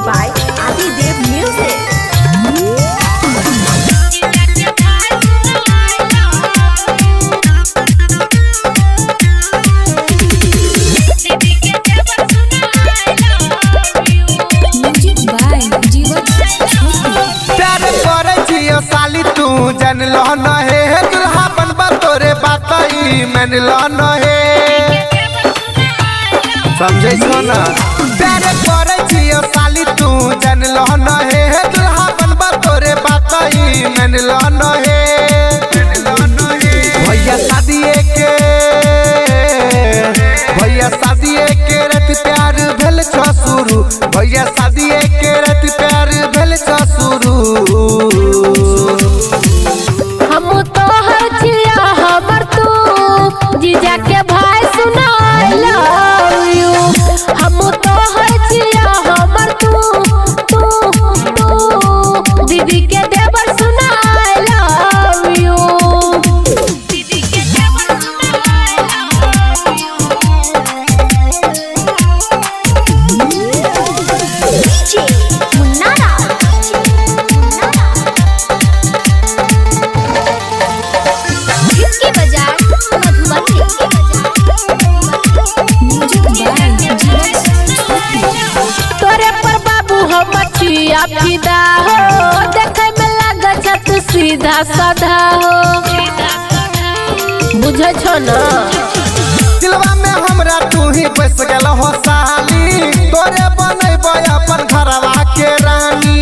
by Adidev Music. जन लो न है दुल्हा बनबा तोरे बात मन लो न है समझे सोना प्यारे करे छियो साली तू जन लो न है दुल्हा बनबा तोरे बात मन लो न है भैया शादी के रत प्यार भेल छ शुरू भैया शादी के रत प्यार भेल छ शुरू जीजा के भाई सुना I love you हम तो हर जिया हमर तू दीदी के देवर सुना I love you दीदी के देवर सुना I love you मुन्नारा इसकी बाजार तोरे पर बाबू हम मछिया फिदा हो देखे में लागत तू सीधा साधा हो बुझे छो ना दिलवा में हमरा तू ही बस गेल हो साली तोरे बनैबो अपन घरवा के रानी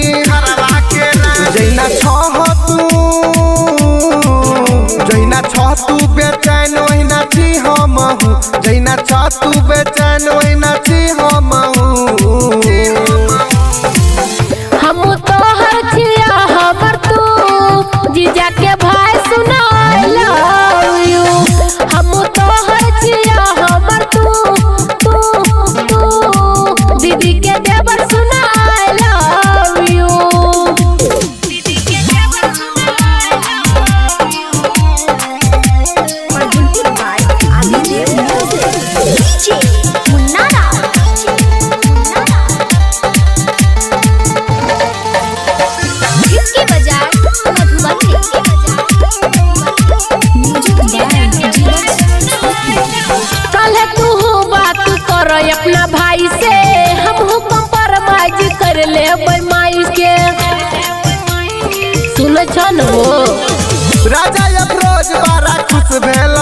जैना छ तू बेचैन ओहिना छी हम जैना छ तू बेचैन ओहिना छी हम तो हर छिया हमर तू जीजा के भाई सुना I love you हम तो हर छिया हमर तू दीदी के देवर सुना I love you दीदी के देवर सुना Presented by Adidev Music. मुन्नारा इसकी बाजार मधुबनी कल तू बात कर अपना भाई से हम कंप्रोमाइज कर ले माई के सुन छन हो राजा अफरोज बड़ा खुश भेल